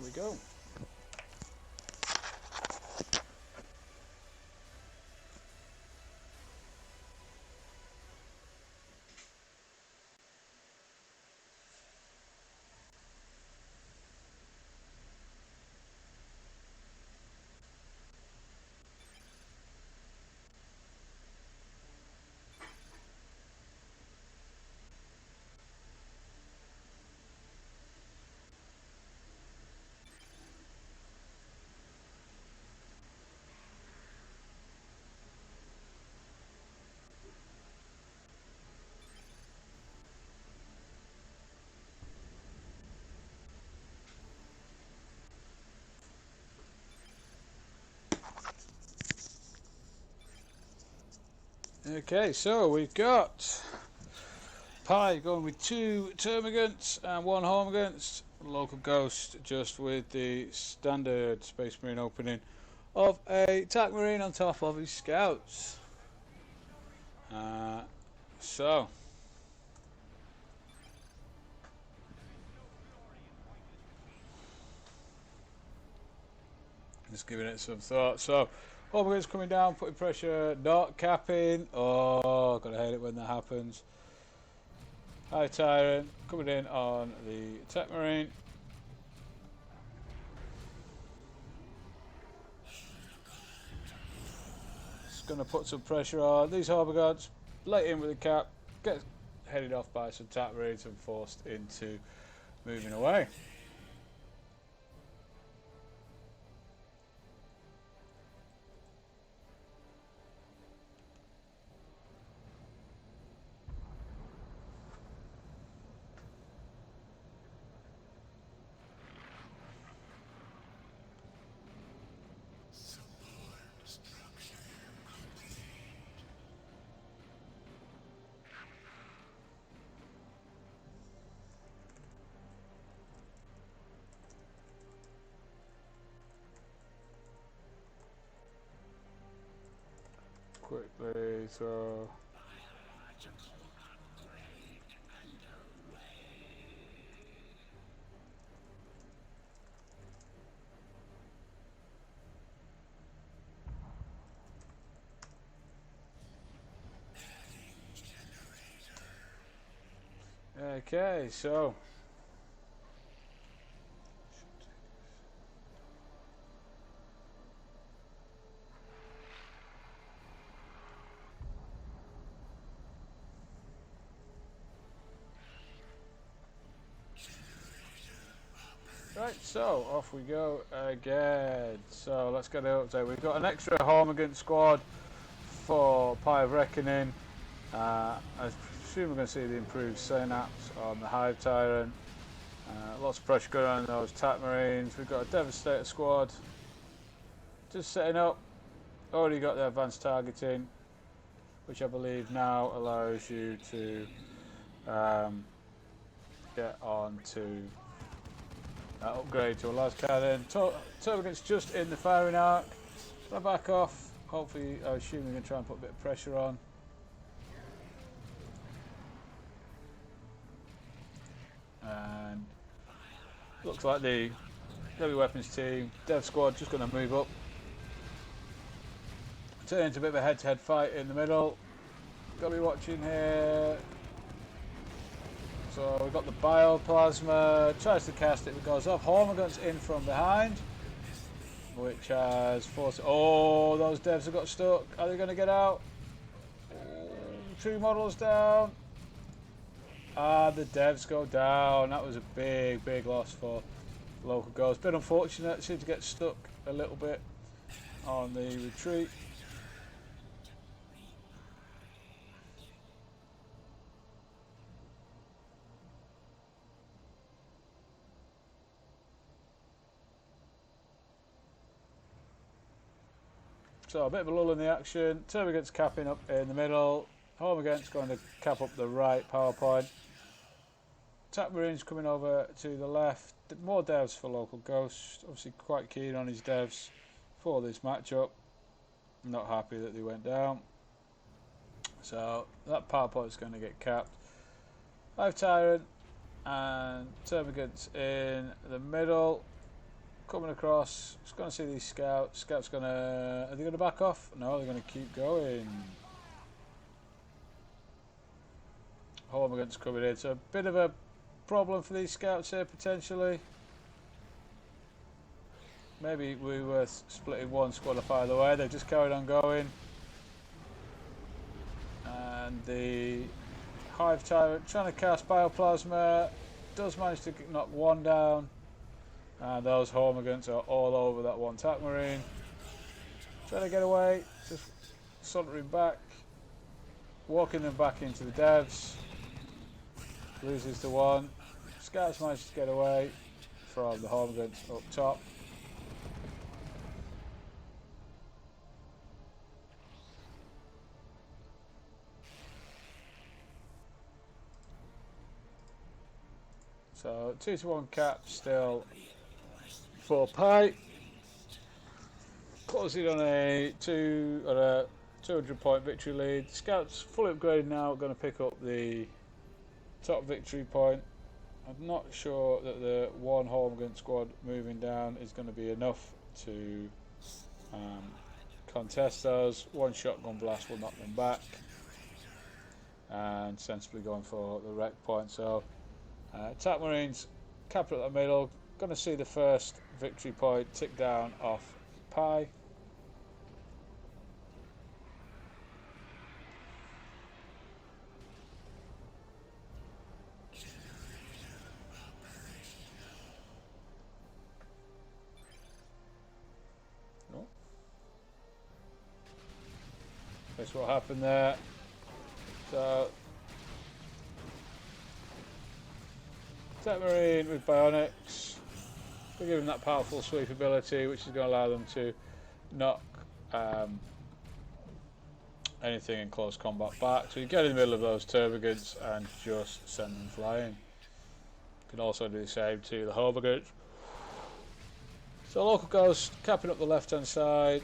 we go. Okay, so we've got Pi going with 2 termagants and 1 hormagant. LocalGhost just with the standard SpaceMarine opening of a Tyranid on top of his scouts. So just giving it some thought. So hormagant's coming down, putting pressure, not capping. Oh, gotta hate it when that happens. Hive Tyrant coming in on the Tyranid. Just going to put some pressure on these Hormagants, late in with the cap, get headed off by some Tyranid and forced into moving away. Quickly throw. Okay, so right, so off we go again. So let's get an update. We've got an extra Hormagant squad for Pie of Reckoning. I assume we're going to see the improved synapse on the Hive Tyrant. Lots of pressure going on those Tyranid. We've got a Devastator squad just setting up. Already got the advanced targeting, which I believe now allows you to get on to upgrade to a las cannon. Termagant's just in the firing arc. So back off. Hopefully, I assume we're going to try and put a bit of pressure on. And looks like the heavy weapons team, Dev squad, just going to move up. Turn into a bit of a head-to-head fight in the middle. Got to be watching here. So we've got the bioplasma, tries to cast it, but goes off. Hormagant's in from behind, which has forced. Oh, those devs have got stuck. Are they going to get out? 2 models down. The devs go down. That was a big loss for LocalGhost. Bit unfortunate. Seemed to get stuck a little bit on the retreat. So a bit of a lull in the action. Termagant's capping up in the middle. Hormagant's going to cap up the right power point. Tyranid's coming over to the left. More devs for LocalGhost. Obviously quite keen on his devs for this matchup. Not happy that they went down. So that power point is going to get capped. Hive Tyrant and Termagant's in the middle. coming across. Just going to see these scouts. Scouts going to... Are they going to back off? No, they're going to keep going. Hormagaunts coming in. So a bit of a problem for these scouts here, potentially. Maybe we were splitting one squad off either way. They've just carried on going. And the Hive Tyrant trying to cast Bioplasma. Does manage to knock one down. And those Hormagaunts are all over that one Tyranid. Trying to get away. Just sauntering back. Walking them back into the devs. Loses the one. Scouts managed to get away from the Hormagaunts up top. So 2-1 cap still for Pi. Closing on a 200-point victory lead. Scouts fully upgraded now. Going to pick up the top victory point. I'm not sure that the one Hormagaun squad moving down is going to be enough to contest those. One shotgun blast will knock them back, and sensibly going for the wreck point. So Attack Marines capital at the middle. Going to see the first victory point tick down off Pi. Oh. That's what happened there. So Marine with Bionics, we'll give them that powerful sweep ability, which is going to allow them to knock anything in close combat back. So you get in the middle of those Termagants and just send them flying. You can also do the same to the Hormagaunts. So LocalGhost capping up the left hand side,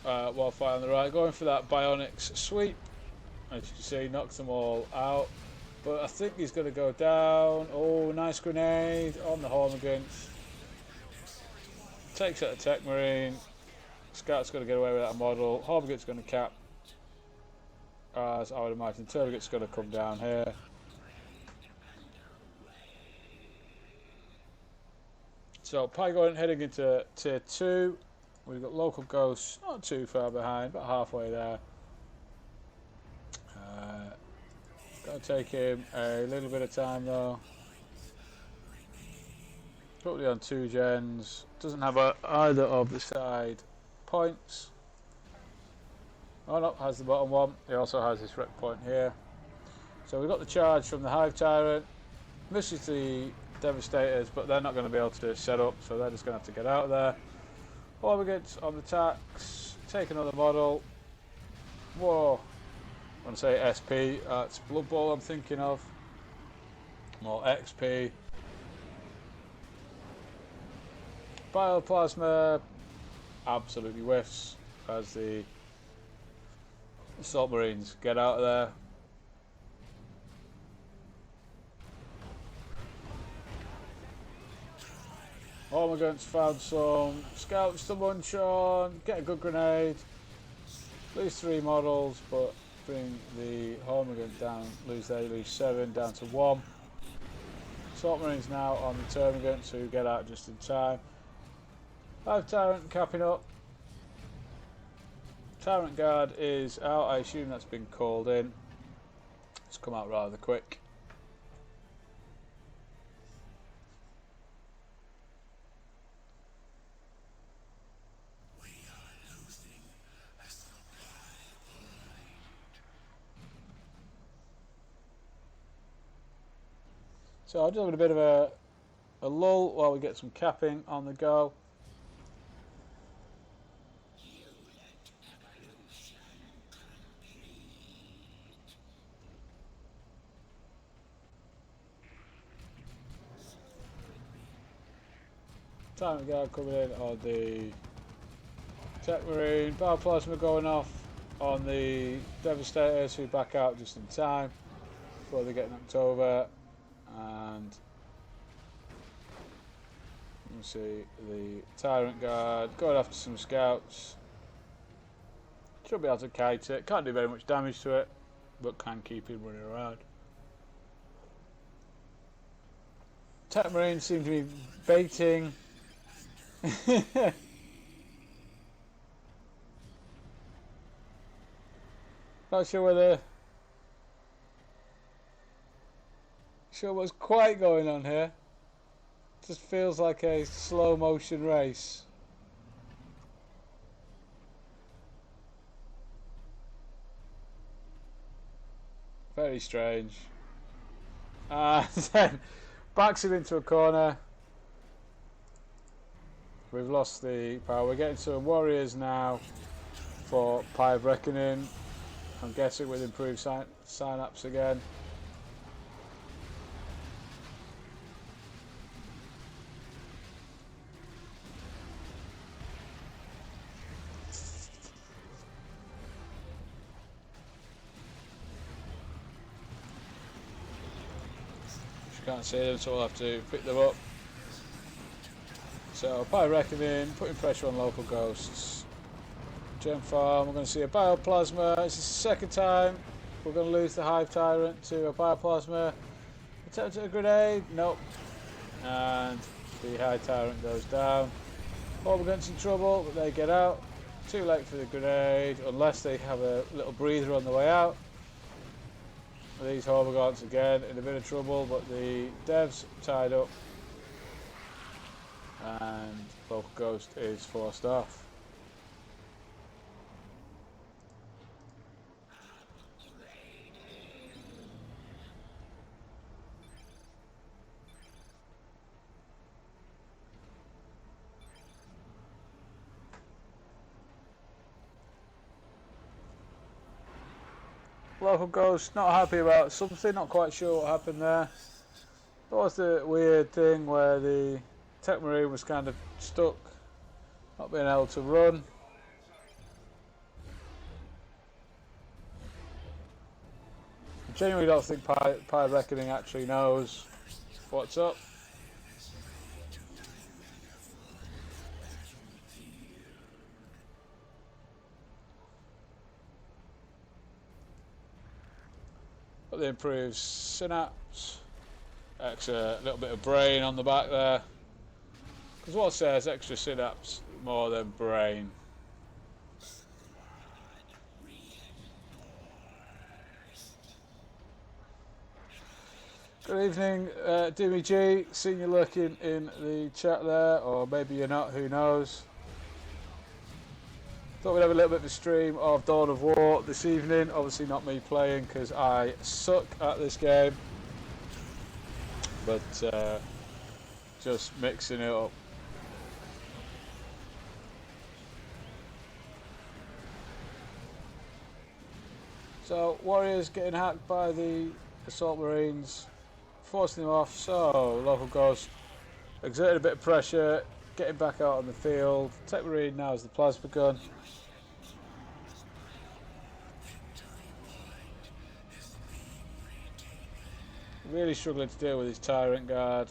while fighting on the right, going for that Bionics sweep. As you can see, knocks them all out. But I think he's going to go down. Oh, nice grenade on the Hormagaunts. Takes out the Tech Marine. Scout's going to get away with that model. Hormagaunts going to cap. As I would imagine, Termagant's going to come down here. So Pi going heading into tier 2. We've got LocalGhost not too far behind, about halfway there. Going to take him a little bit of time though. Probably on 2 gens. Doesn't have either of the side points. Oh no, has the bottom one. He also has this wreck point here. So we've got the charge from the Hive Tyrant. Misses the Devastators, but they're not going to be able to set up, so they're just going to have to get out of there. Hormagaunts on the attacks. Take another model. Whoa. I want to say SP, it's Blood Bowl I'm thinking of. More XP. Bioplasma absolutely whiffs as the Assault Marines get out of there. Hormagaunts found some scouts to munch on, get a good grenade. Lose 3 models, but bring the Hormagaunts down, lose 7 down to 1. Assault Marines now on the Termagants who get out just in time. Hive Tyrant capping up. Tyrant Guard is out, I assume that's been called in. It's come out rather quick. So I'll just have a bit of a lull while we get some capping on the go. Tyrant Guard coming in on the Tech Marine. Bioplasma going off on the Devastators who back out just in time before they get knocked over. And You can see the Tyrant guard going after some scouts. Should be able to kite it. Can't do very much damage to it, but can keep him running around. Marine seem to be baiting. Not sure what's quite going on here. Just feels like a slow motion race. Very strange. And then backs it into a corner. We've lost the power. We're getting some warriors now for Hive Reckoning. I'm guessing with improved synapse again. Can't see them, so we'll have to pick them up. So, Hive Reckoning, putting pressure on local ghosts. Gem farm, we're going to see a bioplasma. It's the second time we're going to lose the Hive Tyrant to a bioplasma. Attempt at a grenade, nope. And the Hive Tyrant goes down. Hormagaunts in trouble, but they get out. Too late for the grenade, unless they have a little breather on the way out. These Hormagaunts again in a bit of trouble, but the devs tied up and LocalGhost is forced off. LocalGhost not happy about something, not quite sure what happened there. There was the weird thing where the Marine was kind of stuck, not being able to run. I genuinely don't think Hive Reckoning actually knows what's up. But the improved synapse, extra little bit of brain on the back there. Because what says extra synapse more than brain? Good evening, Dimmy G. Seen you lurking in the chat there, or maybe you're not, who knows. Thought we'd have a little bit of a stream of Dawn of War this evening. Obviously not me playing because I suck at this game. But just mixing it up. So, Warriors getting hacked by the Assault Marines, forcing them off. So, LocalGhost exerting a bit of pressure, getting back out on the field. Marine now has the plasma gun. Really struggling to deal with his Tyrant guard.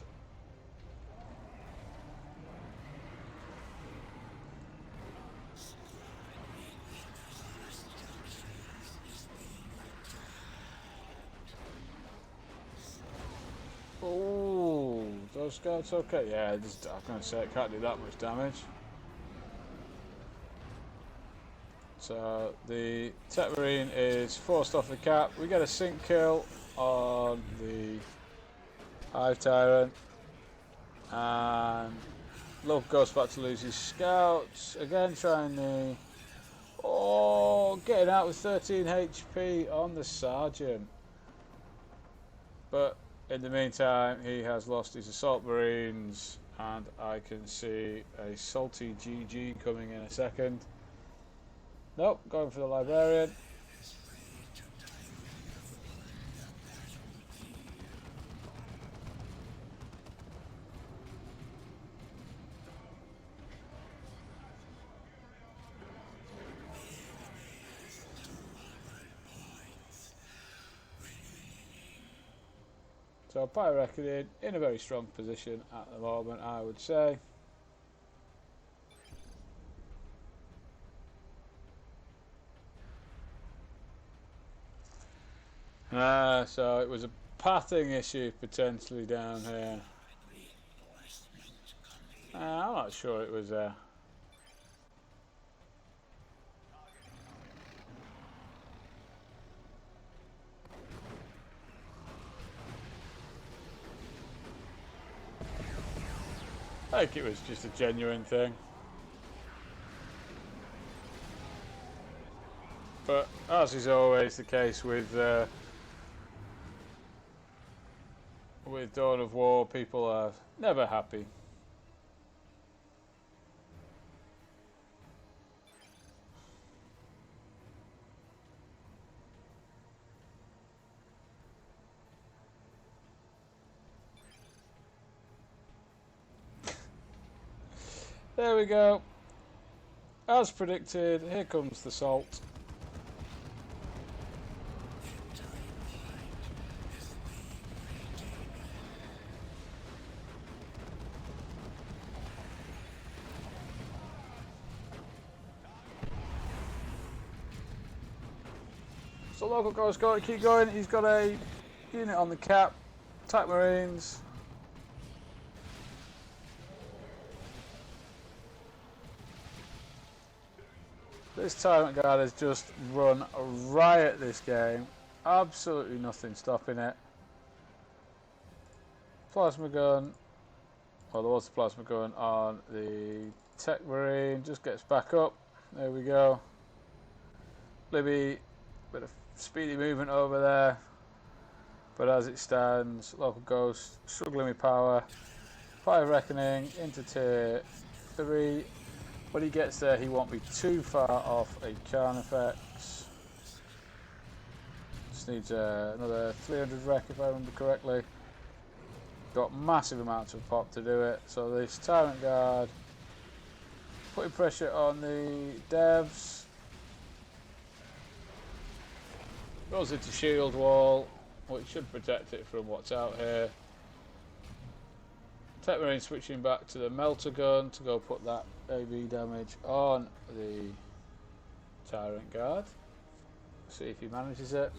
Oh, those scouts okay? Yeah, I'm going to say it can't do that much damage. So the Marine is forced off the cap. We get a sync kill on the Hive Tyrant, and LocalGhost about to lose his scouts again, trying the getting out with 13 HP on the Sergeant, but in the meantime he has lost his Assault Marines, and I can see a salty GG coming in a second. Nope, going for the Librarian. So Hive Reckoning in a very strong position at the moment, I would say. So it was a pathing issue potentially down here. I'm not sure it was there. I think it was just a genuine thing. But as is always the case with Dawn of War, people are never happy. There we go. As predicted, here comes the salt. So LocalGhost got to keep going. He's got a unit on the cap. Attack Marines. This Tyrant Guard has just run riot this game. Absolutely nothing stopping it. Plasma gun. Well, there was a plasma gun on the Tech Marine. Just gets back up. There we go. Libby, bit of speedy movement over there. But as it stands, LocalGhost struggling with power. Fire Reckoning into tier 3. When he gets there, he won't be too far off a Carnifex. Just needs another 300 wreck if I remember correctly. Got massive amounts of pop to do it. So this Tyrant Guard putting pressure on the devs. Goes into shield wall, which should protect it from what's out here. Tech Marine switching back to the melter gun to go put that AV damage on the Tyrant Guard. See if he manages it.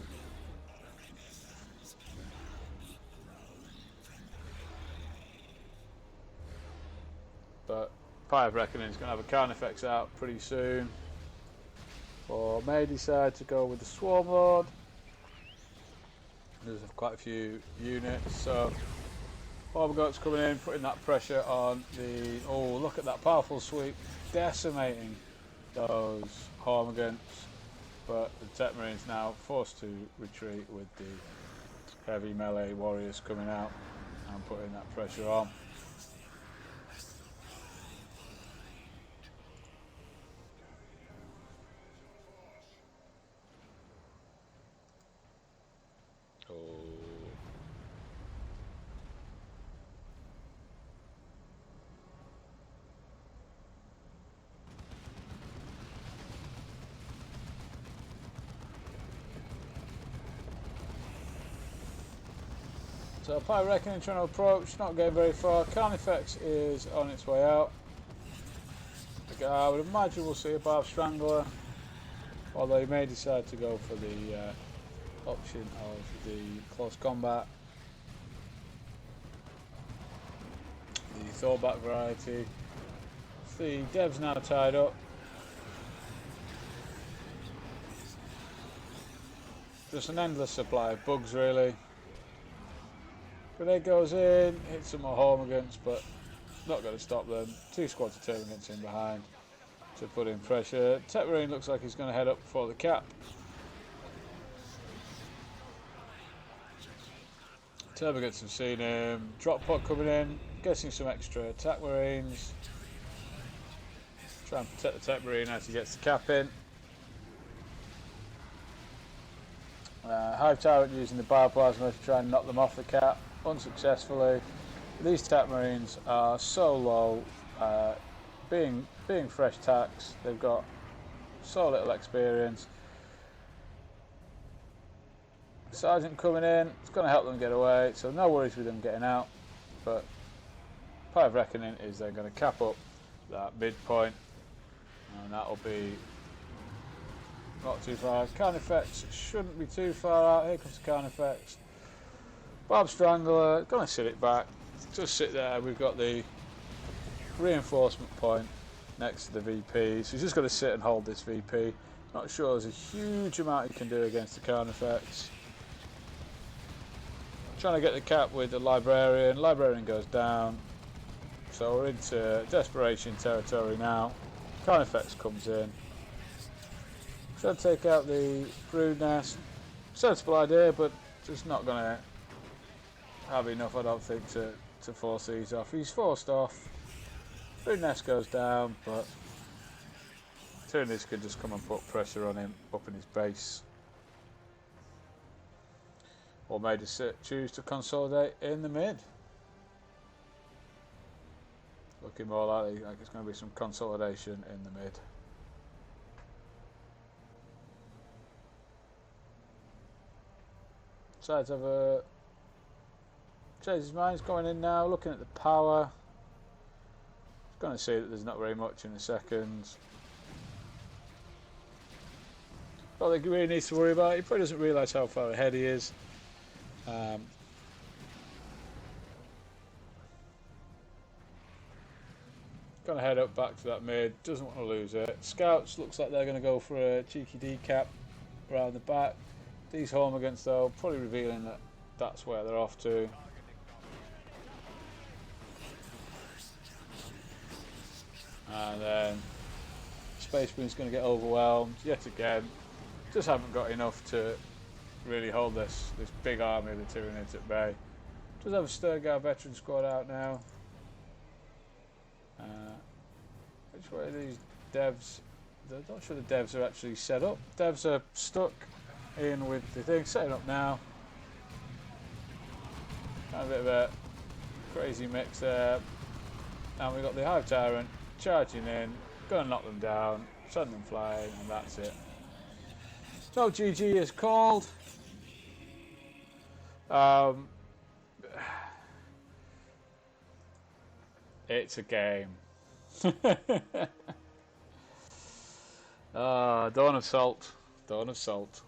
But Hive Reckoning is going to have a Carnifex out pretty soon. Or may decide to go with the Swarm Lord. There's quite a few units, so LocalGhost coming in, putting that pressure on the... Oh, look at that powerful sweep, decimating those Hormigants. But the Tech Marines now forced to retreat with the heavy melee warriors coming out and putting that pressure on. So Fire Reckoning trying to approach, not getting very far. Carnifex is on its way out. I would imagine we'll see a Barb Strangler, although he may decide to go for the option of the close combat. The Thorback variety. The dev's now tied up. Just an endless supply of bugs really. Grenade goes in, hits some more Hormigants, but not going to stop them. 2 squads of Termagants in behind to put in pressure. Tech Marine looks like he's going to head up for the cap. Termagants have seen him. Drop pod coming in, getting some extra attack Marines. Try and protect the Tech Marine as he gets the cap in. Hive Tyrant using the Bioplasma to try and knock them off the cap. Unsuccessfully. These Tech Marines are so low, being fresh tacks, they've got so little experience. Sergeant coming in, it's going to help them get away, so no worries with them getting out. But Hive Reckoning is they're going to cap up that midpoint, and that'll be not too far. Carnifex shouldn't be too far out. Here comes the Carnifex. Barb Strangler, gonna sit it back. Just sit there. We've got the reinforcement point next to the VP. So he's just got to sit and hold this VP. Not sure there's a huge amount he can do against the Carnifex. Trying to get the cap with the Librarian. Librarian goes down. So we're into desperation territory now. Carnifex comes in. Trying to take out the brood nest. Sensible idea, but just not going to have enough, I don't think, to force these off. He's forced off. Brood nest goes down, but Tyranid can just come and put pressure on him up in his base. Or may just choose to consolidate in the mid. Looking more likely like it's going to be some consolidation in the mid. Decides to have a change his mind. He's going in now, looking at the power. He's going to see that there's not very much in a second. All he really needs to worry about, he probably doesn't realise how far ahead he is. Going to head up back to that mid, doesn't want to lose it. Scouts looks like they're going to go for a cheeky decap around the back. These Hormagaunts though, probably revealing that that's where they're off to. And then SpaceMarine's going to get overwhelmed yet again. Just haven't got enough to really hold this big army of the Tyranids at bay. Does have a Sturgar veteran squad out now. Which way are these devs? I'm not sure the devs are actually set up. Devs are stuck in with the thing, setting up now. Kind of a bit of a crazy mix there. And we've got the Hive Tyrant charging in, gonna knock them down, send them flying, and that's it. So GG is called. It's a game. Dawn of Salt. Dawn of Salt.